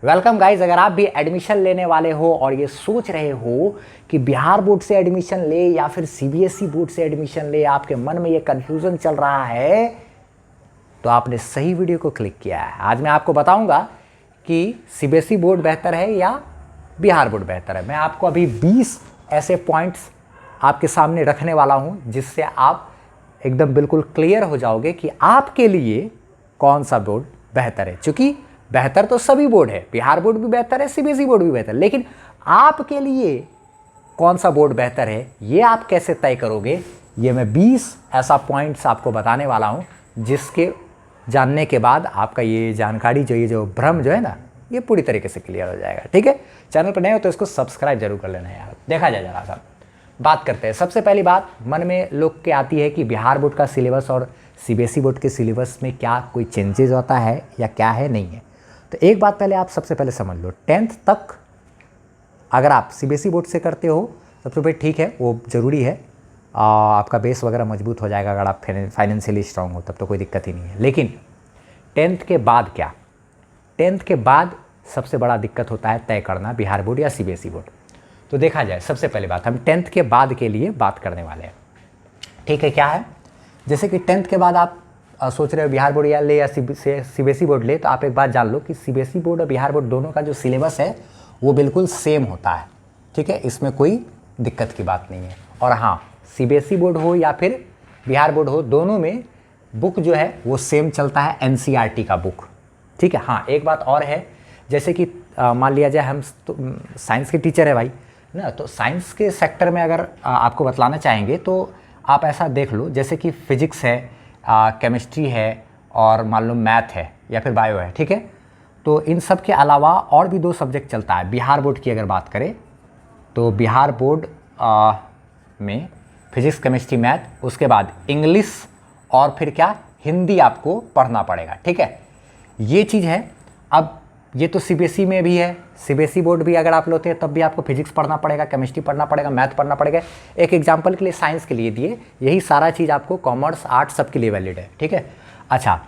Welcome guys. अगर आप भी एडमिशन लेने वाले हो और ये सोच रहे हो कि बिहार बोर्ड से एडमिशन ले या फिर सीबीएसई बोर्ड से एडमिशन ले, आपके मन में ये कंफ्यूजन चल रहा है, तो आपने सही वीडियो को क्लिक किया है। आज मैं आपको बताऊंगा कि सीबीएसई बोर्ड बेहतर है या बिहार बोर्ड बेहतर है। मैं आपको अभी 20 ऐसे पॉइंट्स आपके सामने रखने वाला हूं जिससे आप एकदम बिल्कुल क्लियर हो जाओगे कि आपके लिए कौन सा बोर्ड बेहतर है। क्योंकि बेहतर तो सभी बोर्ड है, बिहार बोर्ड भी बेहतर है, सीबीएसई बोर्ड भी बेहतर है, लेकिन आपके लिए कौन सा बोर्ड बेहतर है ये आप कैसे तय करोगे, ये मैं 20 ऐसा पॉइंट्स आपको बताने वाला हूं जिसके जानने के बाद आपका ये जानकारी ये जो भ्रम जो है ना, ये पूरी तरीके से क्लियर हो जाएगा। ठीक है, चैनल पर नए हो तो इसको सब्सक्राइब जरूर कर लेना यार। देखा जाए जरा सा बात करते हैं। सबसे पहली बात मन में लोग के आती है कि बिहार बोर्ड का सिलेबस और सीबीएसई बोर्ड के सिलेबस में क्या कोई चेंजेस होता है या क्या है, नहीं है। तो एक बात पहले आप सबसे पहले समझ लो, 10th तक अगर आप सीबीएसई बोर्ड से करते हो सबसे पहले ठीक है, वो ज़रूरी है, आपका बेस वगैरह मजबूत हो जाएगा। अगर आप फाइनेंशियली स्ट्रांग हो तब तो कोई दिक्कत ही नहीं है। लेकिन 10th के बाद क्या, 10th के बाद सबसे बड़ा दिक्कत होता है तय करना बिहार बोर्ड या सीबीएसई बोर्ड। तो देखा जाए सबसे पहली बात हम 10th के बाद के लिए बात करने वाले हैं। ठीक है, क्या है, जैसे कि 10th के बाद आप सोच रहे हो बिहार बोर्ड या ले या सीबीएसई बोर्ड ले, तो आप एक बात जान लो कि सीबीएसई बोर्ड और बिहार बोर्ड दोनों का जो सिलेबस है वो बिल्कुल सेम होता है। ठीक है, इसमें कोई दिक्कत की बात नहीं है। और हाँ, सीबीएसई बोर्ड हो या फिर बिहार बोर्ड हो, दोनों में बुक जो है वो सेम चलता है, एनसीईआरटी का बुक। ठीक है। हाँ, एक बात और है, जैसे कि मान लिया जाए हम तो साइंस के टीचर है भाई ना, तो साइंस के सेक्टर में अगर आपको बतलाना चाहेंगे तो आप ऐसा देख लो, जैसे कि फिजिक्स है, केमिस्ट्री है और मान लो मैथ है या फिर बायो है। ठीक है, तो इन सब के अलावा और भी 2 सब्जेक्ट चलता है बिहार बोर्ड की अगर बात करें तो। बिहार बोर्ड में फिजिक्स केमिस्ट्री मैथ, उसके बाद इंग्लिश और फिर क्या, हिंदी आपको पढ़ना पड़ेगा। ठीक है, ये चीज़ है। अब ये तो सीबीएसई में भी है, सीबीएसई बोर्ड भी अगर आप लेते हैं तब भी आपको फिजिक्स पढ़ना पड़ेगा, केमिस्ट्री पढ़ना पड़ेगा, मैथ पढ़ना पड़ेगा। एक एग्जांपल के लिए साइंस के लिए दिए, यही सारा चीज़ आपको कॉमर्स आर्ट्स सबके लिए वैलिड है। ठीक है। अच्छा,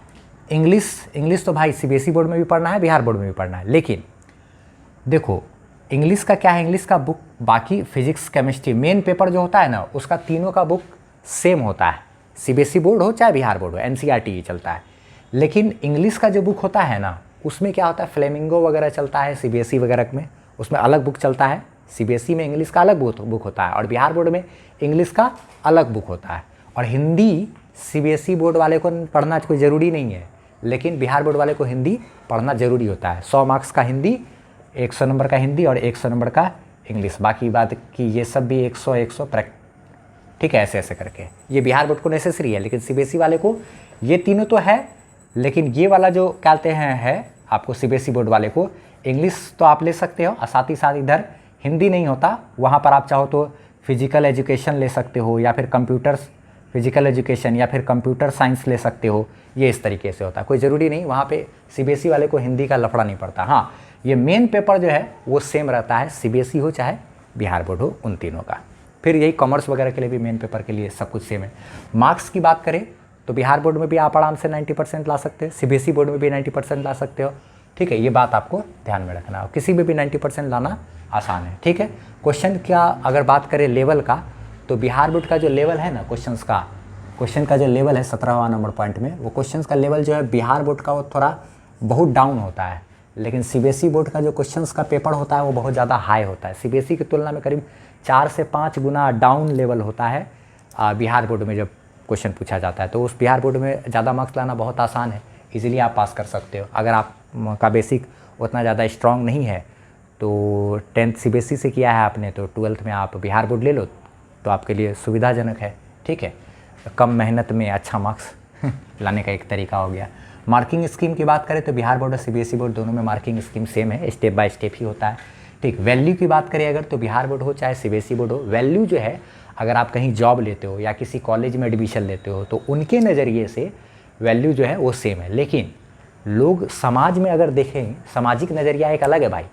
इंग्लिश तो भाई सीबीएसई बोर्ड में भी पढ़ना है, बिहार बोर्ड में भी पढ़ना है। लेकिन देखो इंग्लिश का क्या है, इंग्लिश का बुक बाकी फिजिक्स केमिस्ट्री मेन पेपर जो होता है ना, उसका तीनों का बुक सेम होता है, सीबीएसई बोर्ड हो चाहे बिहार बोर्ड हो, एनसीईआरटी ही चलता है। लेकिन इंग्लिश का जो बुक होता है ना, उसमें क्या होता है, फ्लेमिंगो वगैरह चलता है सीबीएसई वगैरह में, उसमें अलग बुक चलता है। सीबीएसई में इंग्लिश का अलग बुक होता है और बिहार बोर्ड में इंग्लिश का अलग बुक होता है। और हिंदी सीबीएसई बोर्ड वाले को पढ़ना कोई ज़रूरी नहीं है, लेकिन बिहार बोर्ड वाले को हिंदी पढ़ना ज़रूरी होता है। 100 मार्क्स का हिंदी, 100 नंबर का हिंदी और 100 नंबर का इंग्लिश। बाकी बात की ये सब भी 100 ठीक है, ऐसे ऐसे करके ये बिहार बोर्ड को नेसेसरी है, लेकिन सीबीएसई वाले को ये तीनों तो है, लेकिन ये वाला जो कहते हैं है आपको सीबीएसई बोर्ड वाले को, इंग्लिश तो आप ले सकते हो और साथ ही साथ इधर हिंदी नहीं होता। वहाँ पर आप चाहो तो फिजिकल एजुकेशन ले सकते हो या फिर कंप्यूटर्स फिजिकल एजुकेशन या फिर कंप्यूटर साइंस ले सकते हो। ये इस तरीके से होता है, कोई ज़रूरी नहीं, वहाँ पे सीबीएसई वाले को हिंदी का लफड़ा नहीं पड़ता। हाँ, ये मेन पेपर जो है वो सेम रहता है, सीबीएसई हो चाहे बिहार बोर्ड हो, उन तीनों का। फिर यही कॉमर्स वगैरह के लिए भी मेन पेपर के लिए सब कुछ सेम है। मार्क्स की बात करें तो बिहार बोर्ड में भी आप आराम से 90% ला सकते हैं, सीबीएसई बोर्ड में भी 90% ला सकते हो। ठीक है, ये बात आपको ध्यान में रखना है, किसी में भी 90% लाना आसान है। ठीक है, क्वेश्चन क्या अगर बात करें लेवल का, तो बिहार बोर्ड का जो लेवल है ना क्वेश्चन का जो लेवल है 17वां नंबर पॉइंट में, वो क्वेश्चन का लेवल जो है बिहार बोर्ड का वो थोड़ा बहुत डाउन होता है। लेकिन सीबीएसई बोर्ड का जो क्वेश्चन का पेपर होता है वो बहुत ज़्यादा हाई होता है। सीबीएसई की तुलना में करीब 4 से 5 गुना डाउन लेवल होता है बिहार बोर्ड में जब क्वेश्चन पूछा जाता है। तो उस बिहार बोर्ड में ज़्यादा मार्क्स लाना बहुत आसान है, इजीली आप पास कर सकते हो। अगर आप का बेसिक उतना ज़्यादा स्ट्रांग नहीं है तो 10th सीबीएसई से किया है आपने, तो 12th में आप बिहार बोर्ड ले लो तो आपके लिए सुविधाजनक है। ठीक है, कम मेहनत में अच्छा मार्क्स लाने का एक तरीका हो गया। मार्किंग स्कीम की बात करें तो बिहार बोर्ड और सीबीएसई बोर्ड दोनों में मार्किंग स्कीम सेम है, स्टेप बाय स्टेप ही होता है। ठीक, वैल्यू की बात करें अगर तो बिहार बोर्ड हो चाहे सीबीएसई बोर्ड हो, वैल्यू जो है अगर आप कहीं जॉब लेते हो या किसी कॉलेज में एडमिशन लेते हो तो उनके नज़रिए से वैल्यू जो है वो सेम है। लेकिन लोग समाज में अगर देखें, सामाजिक नज़रिया एक अलग है भाई।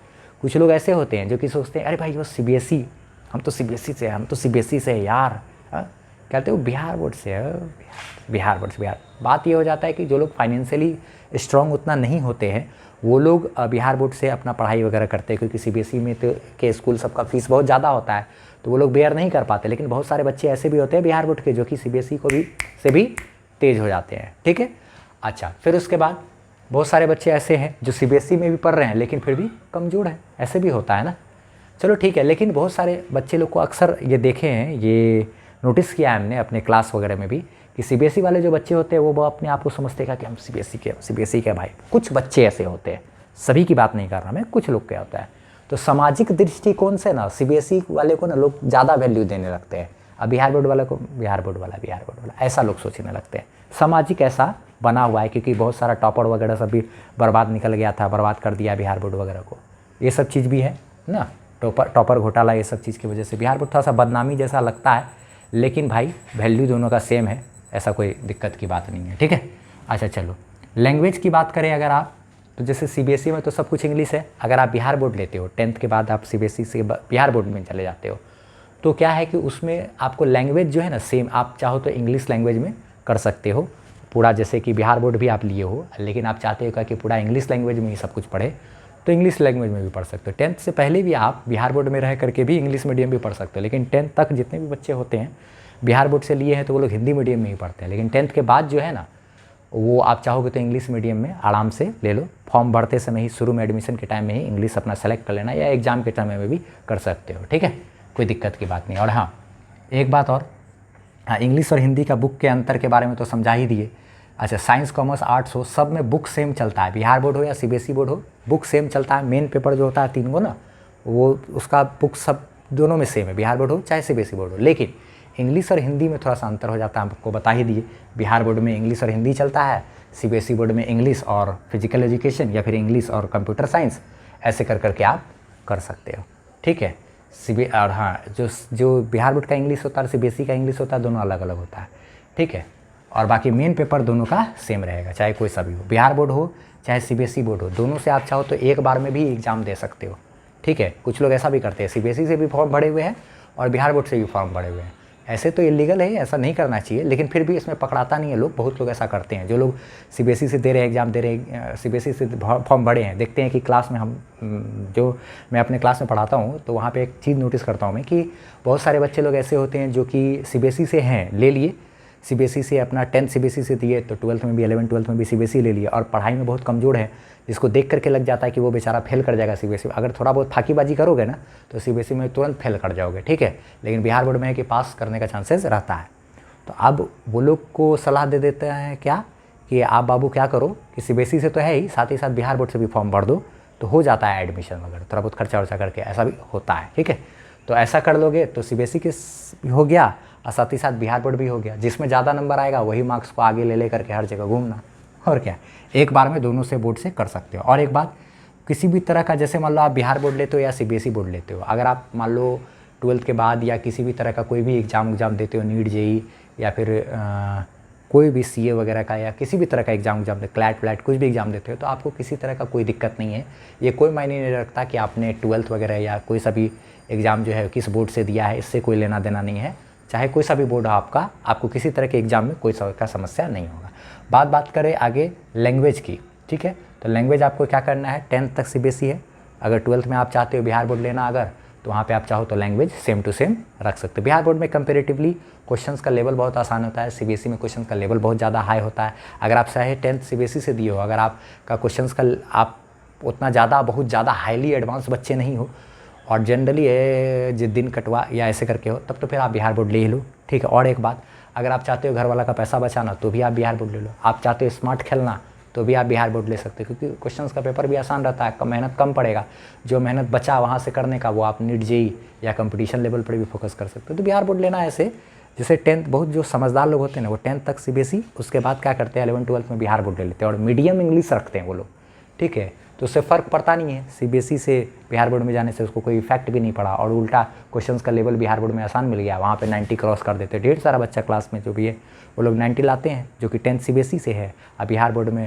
कुछ लोग ऐसे होते हैं जो कि सोचते हैं अरे भाई वो सीबीएसई, हम तो सीबीएसई से यार, कहते हो बिहार बोर्ड से है, बिहार बोर्ड से। बात ये हो जाता है कि जो लोग फाइनेंशियली स्ट्रॉन्ग उतना नहीं होते हैं वो लोग बिहार बोर्ड से अपना पढ़ाई वगैरह करते हैं, क्योंकि सीबीएसई में तो के स्कूल सबका फीस बहुत ज़्यादा होता है, तो वो लोग बेयर नहीं कर पाते। लेकिन बहुत सारे बच्चे ऐसे भी होते हैं बिहार बोर्ड के जो कि सीबीएसई को भी से भी तेज़ हो जाते हैं, ठीक है। अच्छा, फिर उसके बाद बहुत सारे बच्चे ऐसे हैं जो सीबीएसई में भी पढ़ रहे हैं लेकिन फिर भी कमज़ोर हैं, ऐसे भी होता है ना। चलो ठीक है, लेकिन बहुत सारे बच्चे लोग को अक्सर ये देखे हैं, ये नोटिस किया है हमने अपने क्लास वगैरह में भी, कि सीबीएसई वाले जो बच्चे होते हैं वो अपने आप को समझते हैं कि हम सीबीएसई के भाई। कुछ बच्चे ऐसे होते हैं, सभी की बात नहीं कर रहा मैं, कुछ लोग क्या होता है, तो सामाजिक दृष्टिकोण से ना सीबीएसई वाले को ना लोग ज़्यादा वैल्यू देने लगते हैं। अब बिहार बोर्ड वाले को बिहार बोर्ड वाला ऐसा लोग सोचने लगते हैं। सामाजिक ऐसा बना हुआ है, क्योंकि बहुत सारा टॉपर वगैरह सब भी बर्बाद निकल गया था, बर्बाद कर दिया बिहार बोर्ड वगैरह को, ये सब चीज़ भी है ना। टॉपर घोटाला, ये सब चीज़ की वजह से बिहार बोर्ड थोड़ा सा बदनामी जैसा लगता है, लेकिन भाई वैल्यू दोनों का सेम है, ऐसा कोई दिक्कत की बात नहीं है, ठीक है। अच्छा चलो, लैंग्वेज की बात करें अगर आप, तो जैसे सीबीएसई में तो सब कुछ इंग्लिश है। अगर आप बिहार बोर्ड लेते हो 10th के बाद आप सीबीएसई से बिहार बोर्ड में चले जाते हो, तो क्या है कि उसमें आपको लैंग्वेज जो है ना सेम, आप चाहो तो इंग्लिश लैंग्वेज में कर सकते हो पूरा, जैसे कि बिहार बोर्ड भी आप लिए हो, लेकिन आप चाहते हो कि पूरा इंग्लिश लैंग्वेज में ही सब कुछ पढ़े, तो इंग्लिश लैंग्वेज में भी पढ़ सकते हो। 10th से पहले भी आप बिहार बोर्ड में रह करके भी इंग्लिश मीडियम भी पढ़ सकते हो, लेकिन 10th तक जितने भी बच्चे होते हैं बिहार बोर्ड से लिए हैं तो वो लोग हिंदी मीडियम में ही पढ़ते हैं। लेकिन 10th के बाद जो है ना, वो आप चाहोगे तो इंग्लिश मीडियम में आराम से ले लो। फॉर्म भरते समय ही, शुरू में एडमिशन के टाइम में ही इंग्लिश अपना सेलेक्ट कर लेना, या एग्जाम के टाइम में भी कर सकते हो, ठीक है, कोई दिक्कत की बात नहीं। और हाँ, एक बात और, हाँ, इंग्लिश और हिंदी का बुक के अंतर के बारे में तो समझा ही दिए। अच्छा, साइंस कॉमर्स आर्ट्स हो, सब में बुक सेम चलता है, बिहार बोर्ड हो या सीबीएसई बोर्ड हो, बुक सेम चलता है। मेन पेपर जो होता है 3 गो ना, वो उसका बुक सब दोनों में सेम है, बिहार बोर्ड हो चाहे सीबीएसई बोर्ड हो। लेकिन इंग्लिश और हिंदी में थोड़ा सा अंतर हो जाता है, आपको बता ही दिए। बिहार बोर्ड में इंग्लिश और हिंदी चलता है, सीबीएसई बोर्ड में इंग्लिश और फिजिकल एजुकेशन, या फिर इंग्लिश और कंप्यूटर साइंस, ऐसे कर करके आप कर सकते हो, ठीक है। और हाँ, जो बिहार बोर्ड का इंग्लिश होता है और सीबीएसई का इंग्लिश होता है, दोनों अलग अलग होता है, ठीक है। और बाकी मेन पेपर दोनों का सेम रहेगा, चाहे कोई सा भी हो, बिहार बोर्ड हो चाहे सीबीएसई बोर्ड हो, दोनों से आप चाहो तो एक बार में भी एग्ज़ाम दे सकते हो, ठीक है। कुछ लोग ऐसा भी करते हैं, सीबीएसई से भी फॉर्म भरे हुए हैं और बिहार बोर्ड से भी फॉर्म भरे हुए हैं। ऐसे तो इलीगल है, ऐसा नहीं करना चाहिए, लेकिन फिर भी इसमें पकड़ाता नहीं है लोग, बहुत लोग ऐसा करते हैं। जो लोग सीबीएसई से दे रहे हैं एग्ज़ाम दे रहे हैं, सीबीएसई से फॉर्म भरे हैं, देखते हैं कि क्लास में हम जो मैं अपने क्लास में पढ़ाता हूँ, तो वहाँ पे एक चीज़ नोटिस करता हूँ मैं कि बहुत सारे बच्चे लोग ऐसे होते हैं जो कि सीबीएसई से हैं, ले लिए सीबीएसई से, अपना 10th सीबीएसई से दिए, तो 12th में भी 11th 12th में भी सीबीएसई ले लिया, और पढ़ाई में बहुत कमज़ोर है, जिसको देख करके लग जाता है कि वो बेचारा फेल कर जाएगा सीबीएसई। अगर थोड़ा बहुत फाकीबाजी करोगे ना तो सीबीएसई में तुरंत फेल कर जाओगे, ठीक है। लेकिन बिहार बोर्ड में है कि पास करने का चांसेस रहता है। तो अब वो लोग को सलाह दे देते हैं क्या, कि आप बाबू क्या करो कि सीबीएसई से तो है ही, साथ ही साथ बिहार बोर्ड से भी फॉर्म भर दो, तो हो जाता है एडमिशन वगैरह, थोड़ा बहुत खर्चा वर्चा करके, ऐसा भी होता है, ठीक है। तो ऐसा कर लोगे तो सीबीएसई के हो गया और साथ ही साथ बिहार बोर्ड भी हो गया। जिसमें ज़्यादा नंबर आएगा वही मार्क्स को आगे ले करके हर जगह घूमना, और क्या, एक बार में दोनों से बोर्ड से कर सकते हो। और एक बात, किसी भी तरह का, जैसे मान लो आप बिहार बोर्ड लेते हो या सीबीएसई बोर्ड लेते हो, अगर आप मान लो 12th के बाद या किसी भी तरह का कोई भी एग्ज़ाम देते हो, नीट जेई या फिर कोई भी सीए वगैरह का, या किसी भी तरह का एग्ज़ाम क्लैट व्लैट कुछ भी एग्ज़ाम देते हो, तो आपको किसी तरह का कोई दिक्कत नहीं है। ये कोई मायने नहीं रखता कि आपने 12th वगैरह या कोई सा भी एग्ज़ाम जो है किस बोर्ड से दिया है, इससे कोई लेना देना नहीं है। चाहे कोई सा भी बोर्ड हो आपका, आपको किसी तरह के एग्ज़ाम में कोई सा का समस्या नहीं होगा। बात करें आगे लैंग्वेज की, ठीक है। तो लैंग्वेज आपको क्या करना है, 10th तक सीबीएसई है, अगर 12th में आप चाहते हो बिहार बोर्ड लेना अगर, तो वहाँ पे आप चाहो तो लैंग्वेज सेम टू सेम रख सकते हो। बिहार बोर्ड में कंपेरेटिवली क्वेश्चंस का लेवल बहुत आसान होता है, सीबीएसई में क्वेश्चन का लेवल बहुत ज़्यादा हाई होता है। अगर आप चाहे 10th सीबीएसई से दिए हो, अगर आपका क्वेश्चंस का आप उतना ज़्यादा बहुत ज़्यादा हाईली एडवांस बच्चे नहीं हो, और जनरली जिस दिन कटवा या ऐसे करके हो, तब तो फिर आप बिहार बोर्ड ले ही लो, ठीक है। और एक बात, अगर आप चाहते हो घर वाला का पैसा बचाना तो भी आप बिहार बोर्ड ले लो, आप चाहते हो स्मार्ट खेलना तो भी आप बिहार बोर्ड ले सकते हो, क्योंकि क्वेश्चंस का पेपर भी आसान रहता है, मेहनत कम पड़ेगा। जो मेहनत बचा वहाँ से करने का, वो आप नीट जेई या कंपटीशन लेवल पर भी फोकस कर सकते हो। तो बिहार बोर्ड लेना ऐसे, जैसे 10th, बहुत जो समझदार लोग होते हैं ना, वो 10th तक सीबीएसई, उसके बाद क्या करते हैं 11th 12th में बिहार बोर्ड ले लेते हैं, और मीडियम इंग्लिश रखते हैं वो लोग, ठीक है। तो उससे फ़र्क पड़ता नहीं है, सीबीएसई से बिहार बोर्ड में जाने से उसको कोई इफेक्ट भी नहीं पड़ा, और उल्टा क्वेश्चंस का लेवल बिहार बोर्ड में आसान मिल गया, वहाँ पे 90 क्रॉस कर देते। ढेर सारा बच्चा क्लास में जो भी है वो लोग 90 लाते हैं, जो कि 10th सीबीएसई से है, अब बिहार बोर्ड में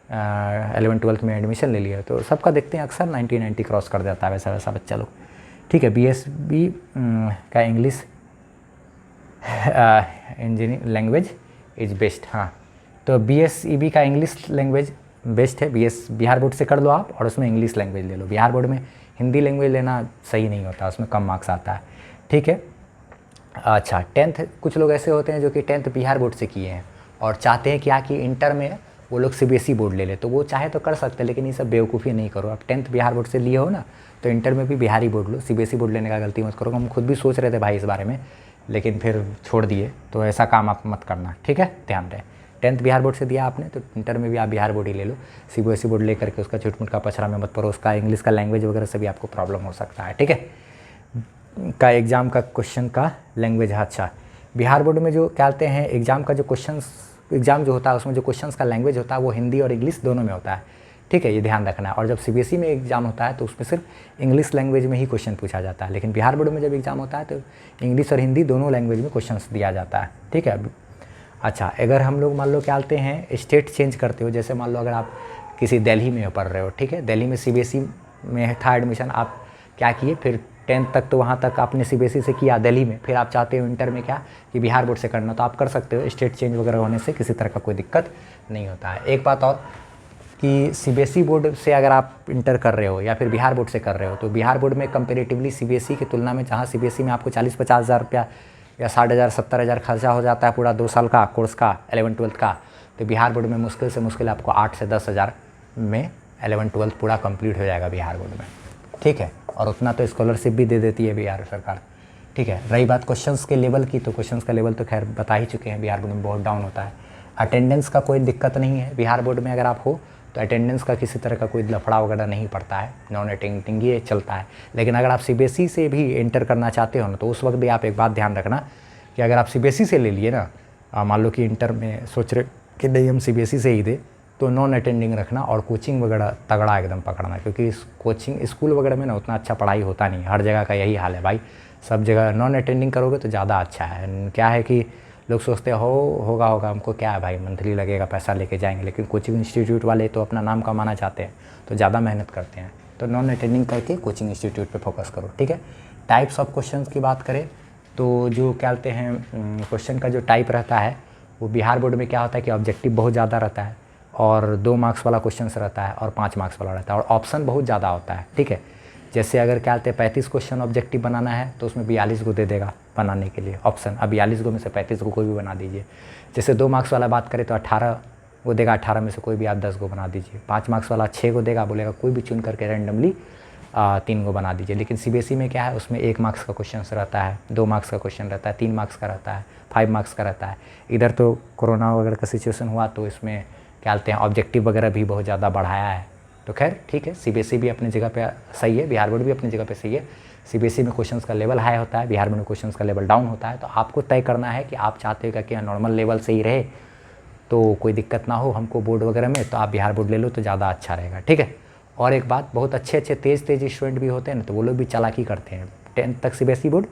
11th 12th में एडमिशन ले लिया, तो सबका देखते हैं अक्सर 90 क्रॉस कर देता है वैसा बच्चा लोग, ठीक है। बीएसबी का English engineering language is best, हाँ। तो बीएसईबी का इंग्लिश लैंग्वेज बेस्ट है। बिहार बोर्ड से कर लो आप और उसमें इंग्लिश लैंग्वेज ले लो। बिहार बोर्ड में हिंदी लैंग्वेज लेना सही नहीं होता, उसमें कम मार्क्स आता है, ठीक है। अच्छा, 10th कुछ लोग ऐसे होते हैं जो कि 10th बिहार बोर्ड से किए हैं और चाहते हैं क्या कि इंटर में वो लोग सीबीएसई बोर्ड ले ले, तो वो चाहे तो कर सकते हैं, लेकिन ये सब बेवकूफ़ी नहीं करो। आप 10th बिहार बोर्ड से लिए हो ना, तो इंटर में भी बिहारी बोर्ड लो, सीबीएसई बोर्ड लेने का गलती मत करो। हम खुद भी सोच रहे थे भाई इस बारे में, लेकिन फिर छोड़ दिए, तो ऐसा काम आप मत करना, ठीक है, ध्यान रहे। 10th बिहार बोर्ड से दिया आपने, तो इंटर में भी आप बिहार बोर्ड ही ले लो। सीबीएसई बोर्ड लेकर के उसका छुटमुट का पछड़ा में मत पड़ो, उसका इंग्लिश का लैंग्वेज वगैरह से भी आपको प्रॉब्लम हो सकता है, ठीक है। का एग्ज़ाम का क्वेश्चन का लैंग्वेज, अच्छा बिहार बोर्ड में जो क्या कहते हैं एग्ज़ाम का जो एग्ज़ाम जो होता है उसमें जो क्वेश्चंस का लैंग्वेज होता है वो हिंदी और इंग्लिश दोनों में होता है, ठीक है, ये ध्यान रखना है। और जब सीबीएसई में एग्ज़ाम होता है तो उसमें सिर्फ इंग्लिश लैंग्वेज में ही क्वेश्चन पूछा जाता है, लेकिन बिहार बोर्ड में जब एग्ज़ाम होता है तो इंग्लिश और हिंदी दोनों लैंग्वेज में क्वेश्चन दिया जाता है, ठीक है। अच्छा, अगर हम लोग मान लो क्या बोलते हैं स्टेट चेंज करते हो, जैसे मान लो अगर आप किसी दिल्ली में पढ़ रहे हो, ठीक है, दिल्ली में सीबीएसई में था एडमिशन, आप क्या किए फिर 10th तक तो वहाँ तक आपने सीबीएसई से किया दिल्ली में, फिर आप चाहते हो इंटर में क्या कि बिहार बोर्ड से करना, तो आप कर सकते हो। स्टेट चेंज वगैरह होने से किसी तरह का कोई दिक्कत नहीं होता है। एक बात और कि सीबीएसई बोर्ड से अगर आप इंटर कर रहे हो या फिर बिहार बोर्ड से कर रहे हो, तो बिहार बोर्ड में कंपेरेटिवली सीबीएसई की तुलना में, जहाँ सीबीएसई में आपको 40-50 हज़ार रुपया या 60,000-70,000 खर्चा हो जाता है पूरा 2 साल का कोर्स का 11th-12th का, तो बिहार बोर्ड में मुश्किल से मुश्किल आपको 8 से 10 हज़ार में 11th-12th पूरा कंप्लीट हो जाएगा बिहार बोर्ड में, ठीक है। और उतना तो स्कॉलरशिप भी दे देती है बिहार सरकार, ठीक है। रही बात क्वेश्चंस के लेवल की, तो क्वेश्चंस का लेवल तो खैर बता ही चुके हैं, बिहार बोर्ड में बहुत डाउन होता है। अटेंडेंस का कोई दिक्कत नहीं है बिहार बोर्ड में, अगर आप हो तो अटेंडेंस का किसी तरह का कोई लफड़ा वगैरह नहीं पड़ता है, नॉन अटेंडिंग ये चलता है। लेकिन अगर आप सीबीएसई से भी इंटर करना चाहते हो ना, तो उस वक्त भी आप एक बात ध्यान रखना कि अगर आप सीबीएसई से ले लिए ना, मान लो कि इंटर में सोच रहे कि नहीं हम सीबीएसई से ही दे, तो नॉन अटेंडिंग रखना और कोचिंग वगैरह तगड़ा एकदम पकड़ना, क्योंकि इस कोचिंग स्कूल वगैरह में ना उतना अच्छा पढ़ाई होता नहीं, हर जगह का यही हाल है भाई, सब जगह नॉन अटेंडिंग करोगे तो ज़्यादा अच्छा है। क्या है कि लोग सोचते होगा हमको क्या है भाई, मंथली लगेगा पैसा लेके जाएंगे, लेकिन कोचिंग इंस्टीट्यूट वाले तो अपना नाम कमाना चाहते हैं, तो ज़्यादा मेहनत करते हैं, तो नॉन अटेंडिंग करके कोचिंग इंस्टीट्यूट पे फोकस करो, ठीक है। टाइप्स ऑफ क्वेश्चंस की बात करें तो जो क्या कहते हैं क्वेश्चन का जो टाइप रहता है वो बिहार बोर्ड में क्या होता है कि ऑब्जेक्टिव बहुत ज़्यादा रहता है और 2 मार्क्स वाला क्वेश्चन रहता है और 5 मार्क्स वाला रहता है, और ऑप्शन बहुत ज़्यादा होता है, ठीक है। जैसे अगर क्या कहते हैं 35 क्वेश्चन ऑब्जेक्टिव बनाना है तो उसमें 42 को दे देगा बनाने के लिए ऑप्शन, अब 42 को में से 35 को कोई भी बना दीजिए। जैसे 2 मार्क्स वाला बात करें तो 18 को देगा, 18 में से कोई भी आप 10 को बना दीजिए। 5 मार्क्स वाला 6 को देगा, बोलेगा कोई भी चुन करके रैंडमली 3 को बना दीजिए। लेकिन सीबीएसई में क्या है, उसमें 1 मार्क्स का क्वेश्चन रहता है, 2 मार्क्स का क्वेश्चन रहता है, 3 मार्क्स का रहता है, 5 मार्क्स का रहता है। इधर तो कोरोना वगैरह का सिचुएशन हुआ तो इसमें क्या कहते हैं ऑब्जेक्टिव वगैरह भी बहुत ज़्यादा बढ़ाया है, तो खैर ठीक है, सीबीएसई भी अपनी जगह पे सही है, बिहार बोर्ड भी अपनी जगह पे सही है। सीबीएसई में क्वेश्चंस का लेवल हाई होता है, बिहार बोर्ड में क्वेश्चंस का लेवल डाउन होता है, तो आपको तय करना है कि आप चाहते हो कि नॉर्मल लेवल से ही रहे तो कोई दिक्कत ना हो हमको बोर्ड वगैरह में, तो आप बिहार बोर्ड ले लो तो ज़्यादा अच्छा रहेगा, ठीक है। और एक बात, बहुत अच्छे तेज़ स्टूडेंट भी होते हैं ना, तो वो लोग भी चालाकी करते हैं। 10th तक सीबीएसई बोर्ड,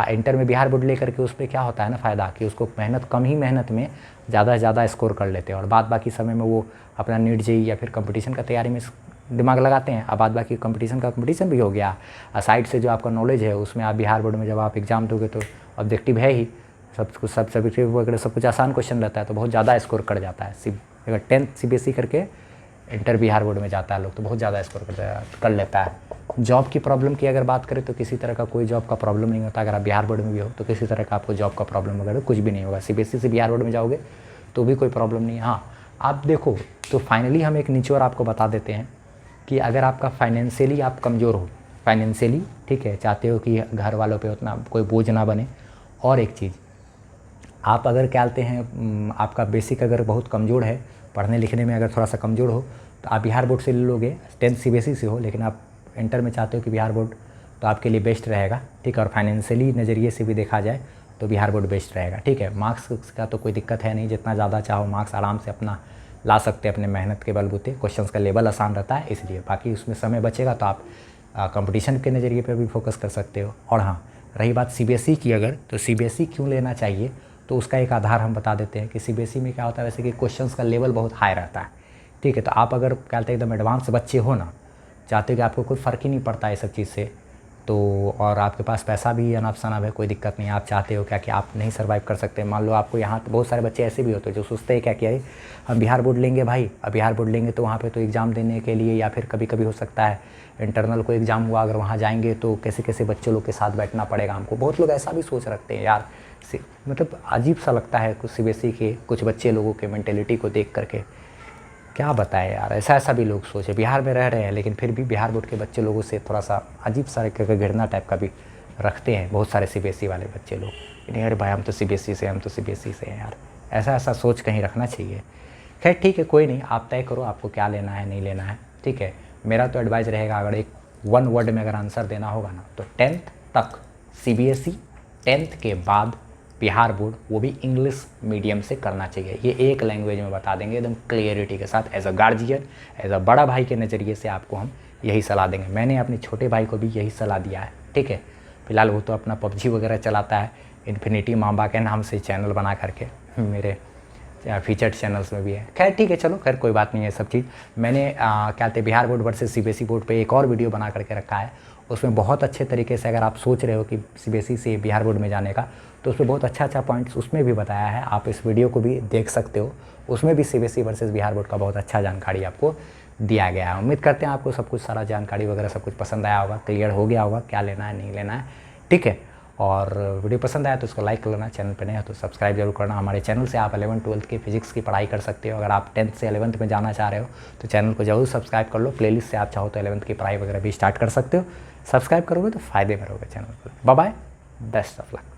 इंटर में बिहार बोर्ड लेकर के उस पर क्या होता है ना फ़ायदा कि उसको कम ही मेहनत में ज़्यादा से ज़्यादा स्कोर कर लेते हैं, और बाकी समय में वो अपना नीट जेईई या फिर कंपटीशन का तैयारी में दिमाग लगाते हैं। अब बाकी कंपटीशन भी हो गया, साइड से जो आपका नॉलेज है उसमें आप बिहार बोर्ड में जब आप एग्ज़ाम दोगे तो ऑब्जेक्टिव है ही, सब सब्जेक्टिव वगैरह सब कुछ आसान क्वेश्चन रहता है, तो बहुत ज़्यादा स्कोर कर जाता है। अगर 10th सीबीएसई करके इंटर बिहार बोर्ड में जाता है लोग तो बहुत ज़्यादा स्कोर कर लेता है। जॉब की प्रॉब्लम की अगर बात करें तो किसी तरह का कोई जॉब का प्रॉब्लम नहीं होता, अगर आप बिहार बोर्ड में भी हो तो किसी तरह का आपको जॉब का प्रॉब्लम वगैरह कुछ भी नहीं होगा। सीबीएसई से बिहार बोर्ड में जाओगे तो भी कोई प्रॉब्लम नहीं है। हाँ, आप देखो तो फाइनली हम एक निचोड़ आपको बता देते हैं कि अगर आपका फाइनेंशियली आप कमज़ोर हो, फाइनेंशियली ठीक है, चाहते हो कि घर वालों पे उतना कोई बोझ ना बने, और एक चीज़ आप अगर क्या कहते हैं आपका बेसिक अगर बहुत कमज़ोर है, पढ़ने लिखने में अगर थोड़ा सा कमज़ोर हो तो आप बिहार बोर्ड से ले लोगे, 10th सीबीएसई से हो, लेकिन आप इंटर में चाहते हो कि बिहार बोर्ड, तो आपके लिए बेस्ट रहेगा, ठीक है। और फाइनेंशियली नज़रिए से भी देखा जाए तो बिहार बोर्ड बेस्ट रहेगा, ठीक है। मार्क्स का तो कोई दिक्कत है नहीं, जितना ज़्यादा चाहो मार्क्स आराम से अपना ला सकते हैं अपने मेहनत के बलबूते, क्वेश्चंस का लेवल आसान रहता है इसलिए, बाकी उसमें समय बचेगा तो आप कंपटीशन के नज़रिए पे भी फोकस कर सकते हो। और हाँ, रही बात सीबीएसई की, अगर तो सीबीएसई क्यों लेना चाहिए तो उसका एक आधार हम बता देते हैं कि सीबीएसई में क्या होता है, वैसे कि क्वेश्चंस का लेवल बहुत हाई रहता है, ठीक है। तो आप अगर क्या कहते हैं एकदम एडवांस बच्चे हो ना, चाहते हो कि आपको कोई फ़र्क ही नहीं पड़ता है सब चीज़ से, तो और आपके पास पैसा भी अनफ शनफ है, कोई दिक्कत नहीं, आप चाहते हो क्या कि आप नहीं सर्वाइव कर सकते, मान लो आपको यहाँ तो बहुत सारे बच्चे ऐसे भी होते हैं जो सोचते हैं क्या कि अरे हम बिहार बोर्ड लेंगे भाई, अब बिहार बोर्ड लेंगे तो वहाँ पे तो एग्ज़ाम देने के लिए या फिर कभी कभी हो सकता है इंटरनल को एग्ज़ाम हुआ, अगर वहाँ जाएंगे तो कैसे कैसे बच्चे लोग के साथ बैठना पड़ेगा हमको। बहुत लोग ऐसा भी सोच रखते हैं यार, मतलब अजीब सा लगता है कुछ सीबीएसई के कुछ बच्चे लोगों के मेंटेलिटी को देख करके, क्या बताएं यार, ऐसा ऐसा भी लोग सोचे। बिहार में रह रहे हैं लेकिन फिर भी बिहार बोर्ड के बच्चे लोगों से थोड़ा सा अजीब सा घृणा टाइप का भी रखते हैं बहुत सारे सीबीएसई वाले बच्चे लोग। नहीं अरे भाई हम तो सीबीएसई से, हम तो सीबीएसई से हैं यार, ऐसा ऐसा सोच कहीं रखना चाहिए। खैर ठीक है, कोई नहीं, आप तय करो आपको क्या लेना है नहीं लेना है, ठीक है। मेरा तो एडवाइस रहेगा, अगर एक 1 वर्ड में अगर आंसर देना होगा ना तो 10th तक सीबीएसई, 10th के बाद बिहार बोर्ड, वो भी इंग्लिश मीडियम से करना चाहिए। ये एक लैंग्वेज में बता देंगे एकदम क्लियरिटी के साथ, as a guardian, as a बड़ा भाई के नज़रिए से आपको हम यही सलाह देंगे। मैंने अपने छोटे भाई को भी यही सलाह दिया है, ठीक है। फिलहाल वो तो अपना पबजी वगैरह चलाता है, इन्फिनिटी मांबा के नाम से चैनल बना करके, मेरे फीचर्ड चैनल्स में भी है। खैर ठीक है, चलो खैर कोई बात नहीं है सब चीज़। मैंने क्या कहते हैं Bihar board versus CBSE board पे एक और वीडियो बना करके रखा है, उसमें बहुत अच्छे तरीके से अगर आप सोच रहे हो कि सीबीएसई से बिहार बोर्ड में जाने का, तो उसमें बहुत अच्छा अच्छा पॉइंट्स उसमें भी बताया है, आप इस वीडियो को भी देख सकते हो। उसमें भी सीबीएसई वर्सेस बिहार बोर्ड का बहुत अच्छा जानकारी आपको दिया गया है। उम्मीद करते हैं आपको सब कुछ सारा जानकारी वगैरह सब कुछ पसंद आया होगा, क्लियर हो गया होगा क्या लेना है नहीं लेना है, ठीक है। और वीडियो पसंद आया तो उसको लाइक कर लेना, चैनल पर नया तो सब्सक्राइब जरूर करना। हमारे चैनल से आप 11th 12th की फिजिक्स की पढ़ाई कर सकते हो। अगर आप 10th से 11th में जाना चाह रहे हो तो चैनल को जरूर सब्सक्राइब कर लो। प्लेलिस्ट से आप चाहो तो 11th की पढ़ाई वगैरह भी स्टार्ट कर सकते हो। सब्सक्राइब करोगे तो फ़ायदे में रहोगे चैनल पर। Bye bye, best of luck.